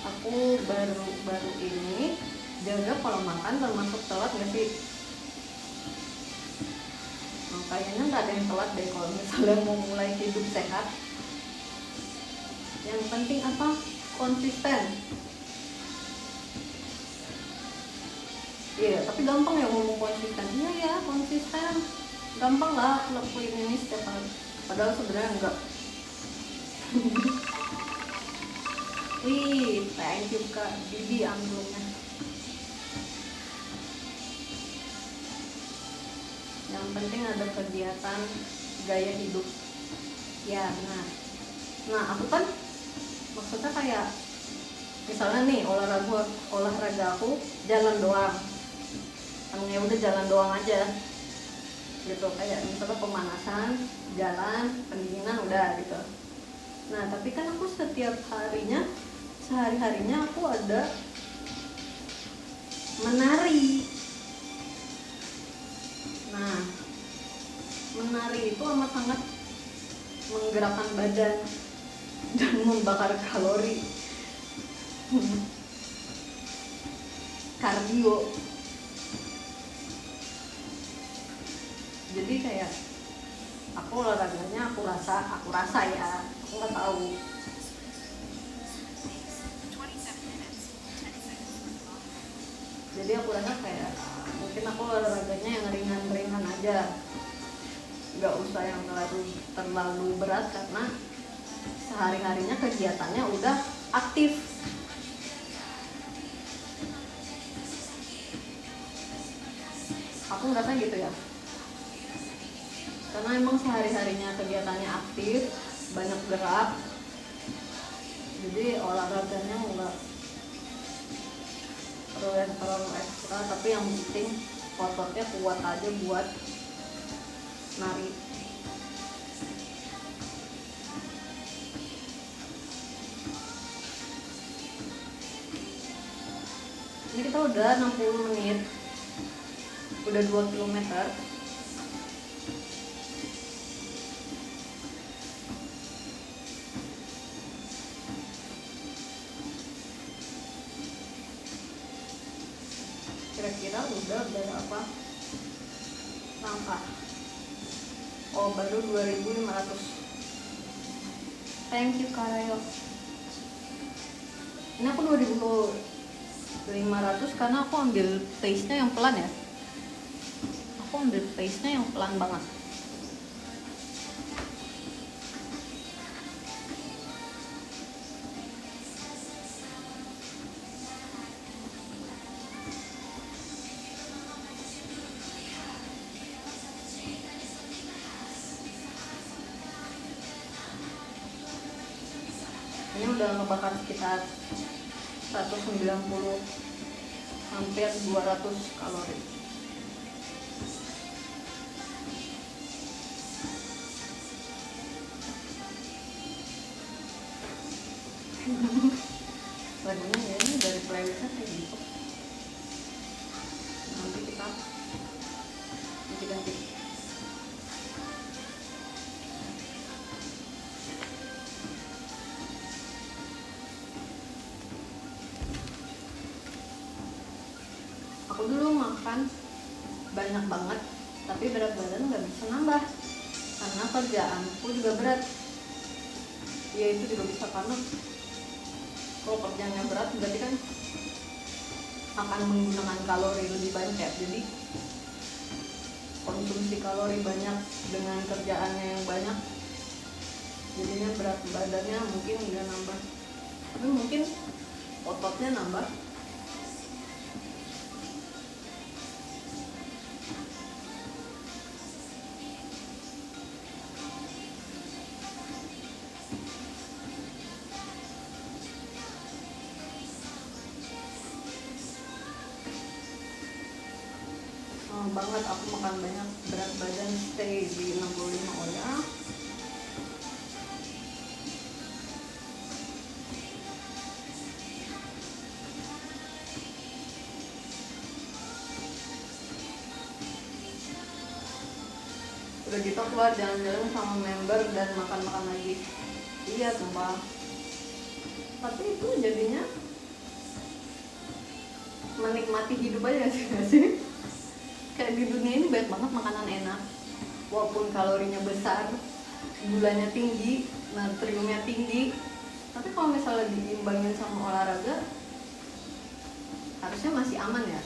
Aku baru ini jaga pola makan termasuk telat nggak sih. kayaknya nggak ada yang telat deh kalau misalnya mau mulai hidup sehat. Yang penting apa? Konsisten. Iya, tapi gampang ya ngomong konsisten. Iya ya, konsisten. Gampang lah lakuin ini setiap hari. Padahal sebenarnya enggak. Wih, thank you Kak Bibi amplopnya. Yang penting ada kegiatan gaya hidup. Ya, nah aku kan maksudnya kayak misalnya nih olahraga aku jalan doang. Ya udah jalan doang aja. Gitu, kayak misalnya pemanasan, jalan, pendinginan udah gitu. Nah, tapi kan aku setiap harinya, sehari-harinya aku ada menari. Nah, menari itu amat sangat menggerakkan badan dan membakar kalori. Kardio. Jadi kayak aku olahraganya aku rasa ya, aku nggak tahu. Jadi aku rasa kayak mungkin aku olahraganya yang ringan-ringan aja, nggak usah yang terlalu berat karena sehari-harinya kegiatannya udah aktif. Aku ngerasa gitu ya, karena emang sehari-harinya kegiatannya aktif, banyak gerak, jadi olahraganya nggak terlalu ekstra, tapi yang penting ototnya kuat aja buat nari. Ini kita udah 60 menit, udah 2 kilometer. Kira-kira udah berapa langkah? Oh, baru 2.500. Thank you Karayo. Ini aku 2.500 karena aku ambil pace-nya yang pelan ya. Aku ambil pace-nya yang pelan banget. Ini udah ngebakar sekitar 190 hampir 200 kalori. Lagunya ya ini dari playlistnya kayak gitu. Nanti kita ganti. Aku dulu makan banyak banget, tapi berat badan nggak bisa nambah karena kerjaanku juga berat. Ya itu juga bisa karena kalau kerjaannya berat berarti kan akan menggunakan kalori lebih banyak, jadi konsumsi kalori banyak dengan kerjaannya yang banyak, jadinya berat badannya mungkin nggak nambah, tapi mungkin ototnya nambah. Banget aku makan banyak, berat badan stay di 65. Oh ya, udah gitu keluar jalan-jalan sama member dan makan-makan lagi. Iya sumpah, tapi itu jadinya menikmati hidup aja sih, gak sih? Kayak di dunia ini banyak banget makanan enak, walaupun kalorinya besar, gulanya tinggi, natriumnya tinggi, tapi kalau misalnya diimbangin sama olahraga harusnya masih aman ya.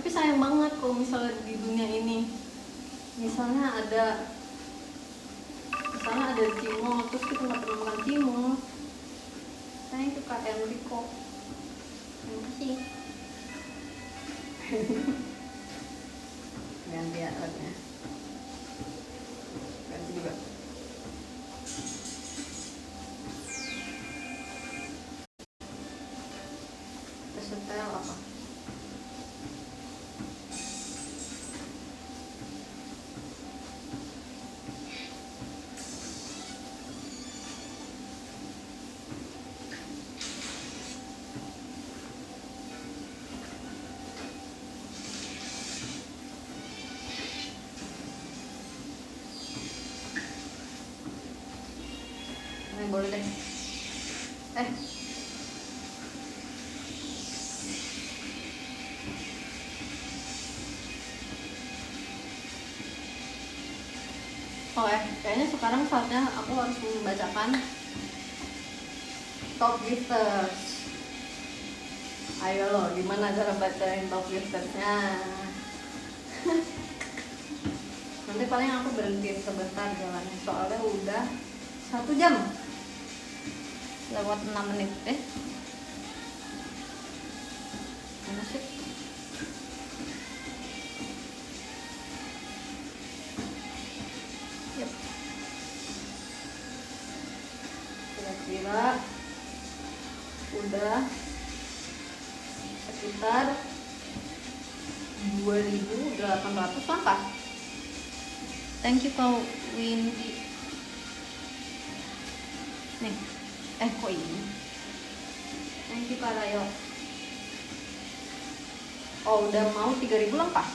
Tapi sayang banget kalau misalnya di dunia ini misalnya ada cimol terus kita nggak pernah makan cimol. Thank you Kak Enrico, terima kasih. Ganti alatnya, ganti juga. Setel apa? Boleh deh. Oke, kayaknya sekarang saatnya aku harus membacakan top gifters. Ayo lo, gimana cara bacain top giftersnya? Nanti paling aku berhenti sebentar jalannya, soalnya udah 1 jam lewat 6 menit. Mana sih? Yep. Kira-kira udah sekitar 2.800 langkah. Thank you Kak Windy. Nih, kok ini? Thank you Kak Rayo. Oh, udah mau 3.000 langkah.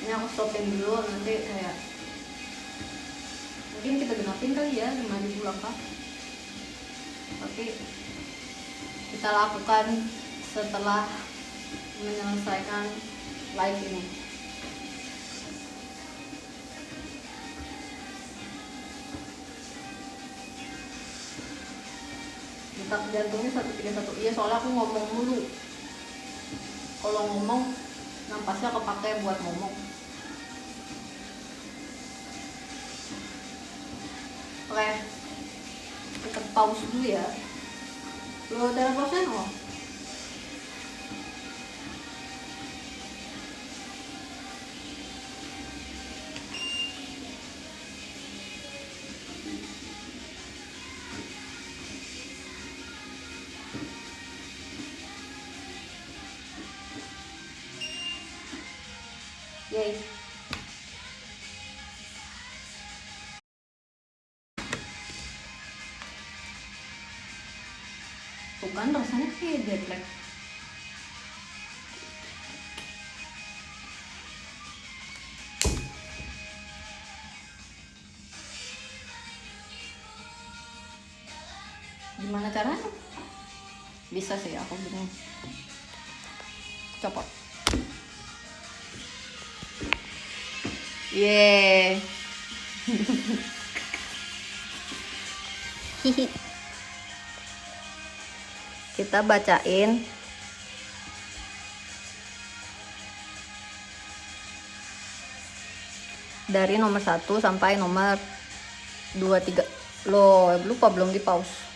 Ini aku stopin dulu, nanti kayak mungkin kita genapin kali ya 5.000 langkah. Tapi kita lakukan setelah menyelesaikan live ini. Detak jantungnya 131. Iya, soalnya aku ngomong mulu. Kalau ngomong napasnya kepake buat ngomong. Oke, kita pause dulu ya. Lo udah pause no? Yay. Tuh kan rasanya kayak jet lag. Gimana caranya? Bisa sih, aku bingung. Copot. Yeay. Kita bacain dari nomor 1 sampai nomor 23. Loh, lupa belum di pause.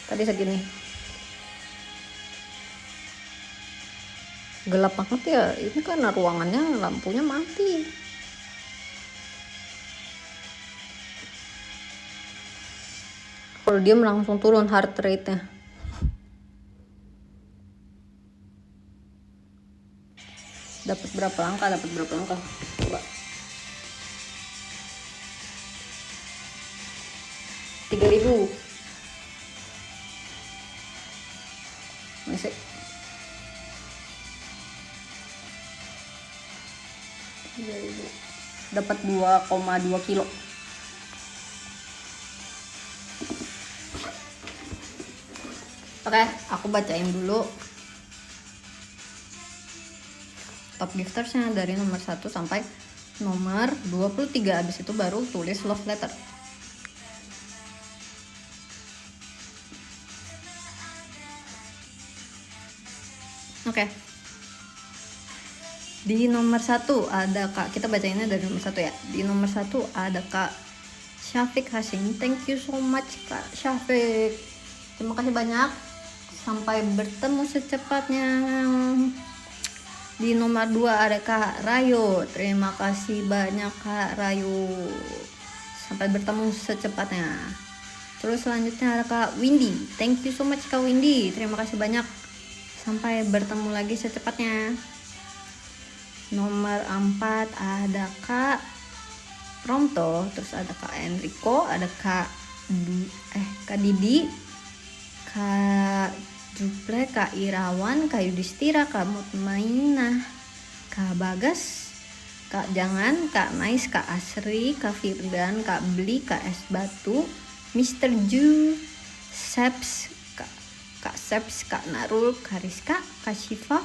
Tadi segini. Gelap banget ya, ini karena ruangannya lampunya mati. Kalau diam langsung turun heart rate-nya. Dapat berapa langkah? Coba. 3.000. Masih. 3.000. dapat 2,2 kilo. Oke, aku bacain dulu top giftersnya dari nomor 1 sampai nomor 23. Abis itu baru tulis love letter. Oke. Di nomor 1 ada Kak, kita bacainnya dari nomor 1 ya. Di nomor 1 ada Kak Syafiq Hasim. Thank you so much Kak Syafiq. Terima kasih banyak. Sampai bertemu secepatnya. Di nomor 2 ada Kak Rayo. Terima kasih banyak Kak Rayo. Sampai bertemu secepatnya. Terus selanjutnya ada Kak Windy. Thank you so much Kak Windy. Terima kasih banyak. Sampai bertemu lagi secepatnya. Nomor 4 ada Kak Romto. Terus ada Kak Enrico. Ada Kak Didi, Kak Juple, Kak Irawan, Kak Yudhistira, Kak Mutmainah, Kak Bagas, Kak Jangan, Kak Nais, Kak Asri, Kak Firdan, Kak Beli, Kak Es Batu, Mr. Ju, Seps, Kak Seps, Kak Narul, Kak Rizka, Kak Syifa,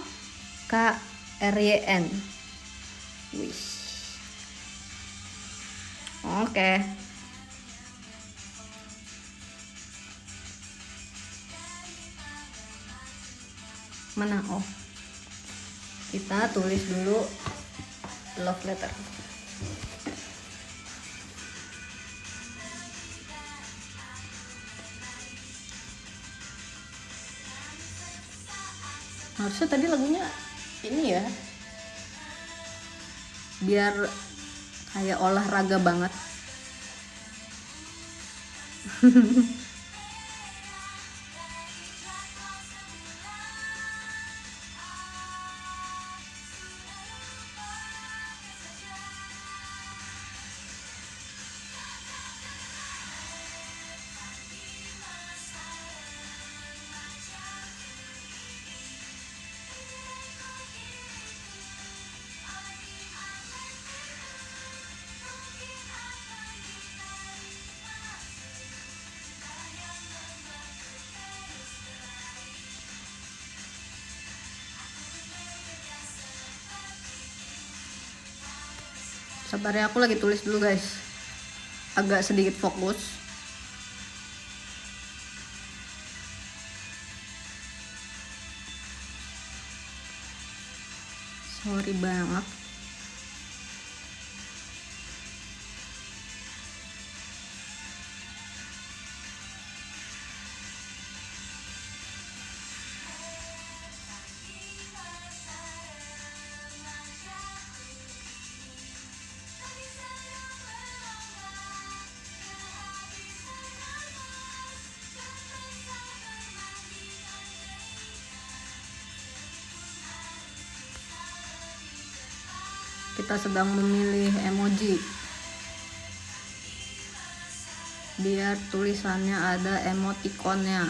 Kak RYN. Wih. Oke. Mana? Oh, kita tulis dulu love letter. Harusnya tadi lagunya ini ya, biar kayak olahraga banget. Sabar ya, aku lagi tulis dulu guys, agak sedikit fokus. Sorry banget. Kita sedang memilih emoji biar tulisannya ada emoticonnya.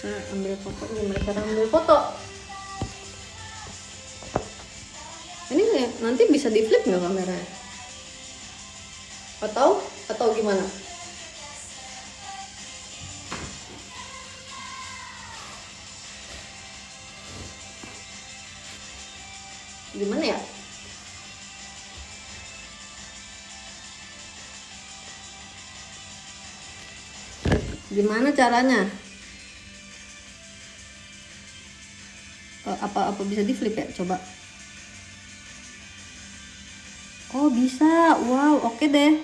Saya ambil foto. Gimana cara ambil foto? Ini nanti bisa di flip nggak kameranya? Atau gimana? Gimana ya? Gimana caranya? Apa bisa di flip ya? Coba. Oh bisa. Wow, oke deh.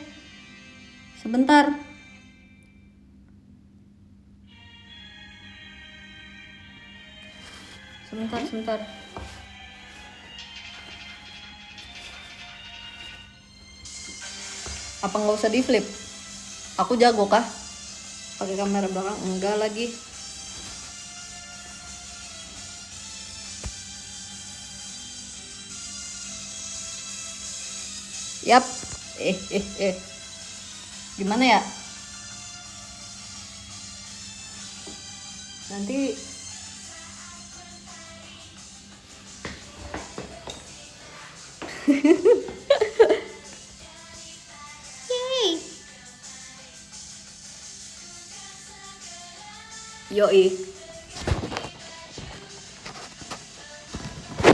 Sebentar. Sebentar. Apa nggak usah di flip? Aku jago kah? Pakai kamera belakang? Enggak lagi. Yap. Gimana ya? Nanti Yeay. Yoi.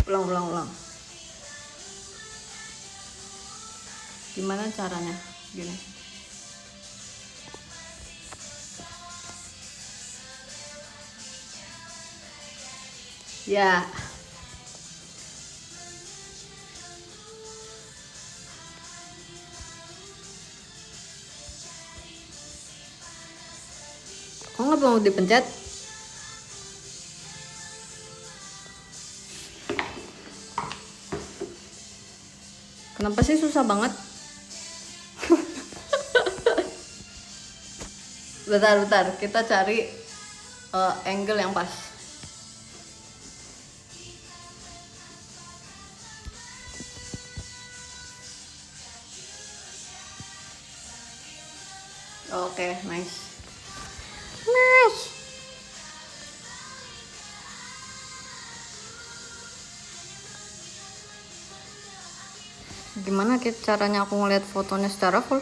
Ulang. Gimana caranya? Gini. Ya. Kok nggak mau dipencet? Kenapa sih susah banget? Bentar, kita cari angle yang pas. Oke, nice. Gimana caranya aku ngeliat fotonya secara full?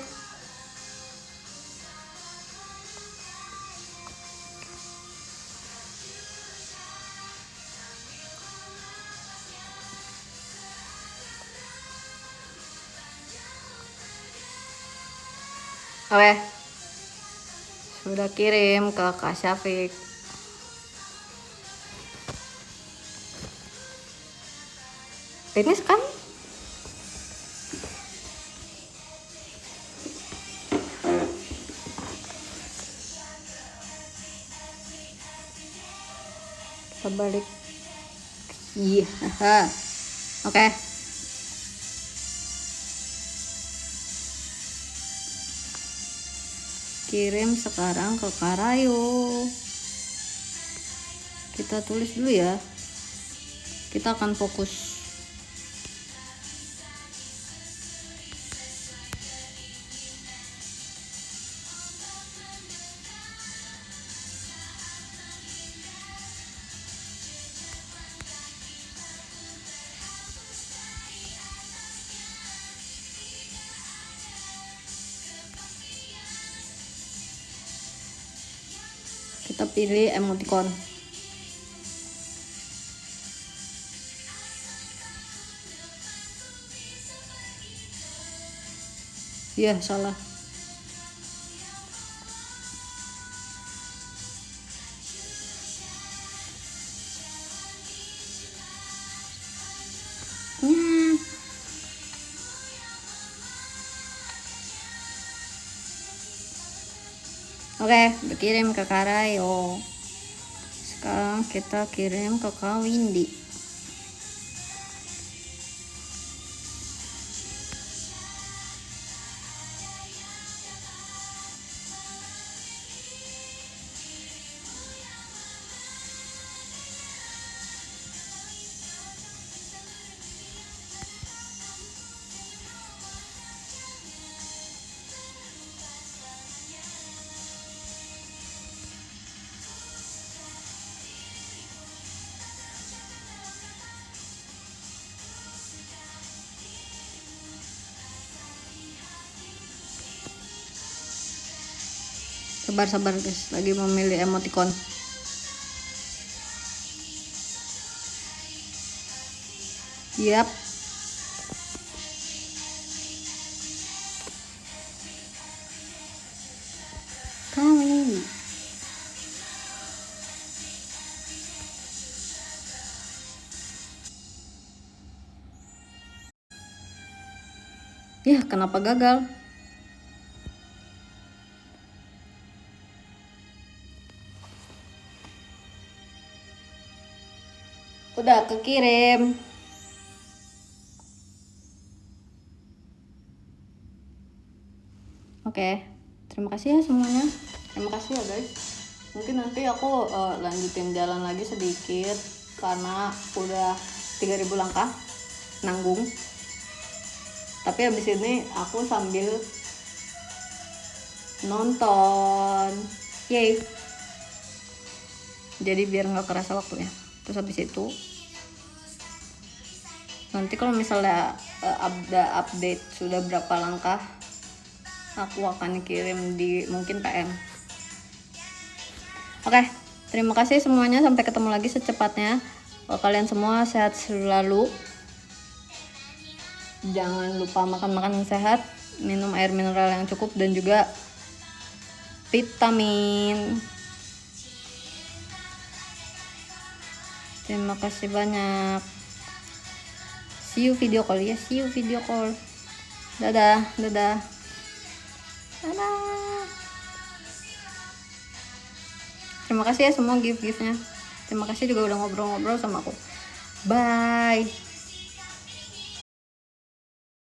Oke, sudah kirim ke Kak Syafiq. Ini kan? Kita balik. Iya, oke. Kirim sekarang ke Karayo. Kita tulis dulu ya. Kita akan fokus. Kita pilih emoticon. Iya, salah. Oke, dikirim ke Karayo. Sekarang kita kirim ke Kak Windy. Sabar guys, lagi memilih emoticon. Yap. Kami. Ya, kenapa gagal? Udah kekirim. Oke, terima kasih ya semuanya. Terima kasih ya guys. Mungkin nanti aku lanjutin jalan lagi sedikit karena udah 3000 langkah nanggung. Tapi habis ini aku sambil nonton. Yeay. Jadi biar nggak kerasa waktunya. Terus habis itu Nanti kalau misalnya ada update sudah berapa langkah, aku akan kirim di mungkin PM. Oke, terima kasih semuanya, sampai ketemu lagi secepatnya. Kalian semua sehat selalu. Jangan lupa makan makanan sehat, minum air mineral yang cukup, dan juga vitamin. Terima kasih banyak. See you video call ya, see you video call. Dadah, dadah. Dadah. Terima kasih ya semua gift-giftnya. Terima kasih juga udah ngobrol-ngobrol sama aku. Bye.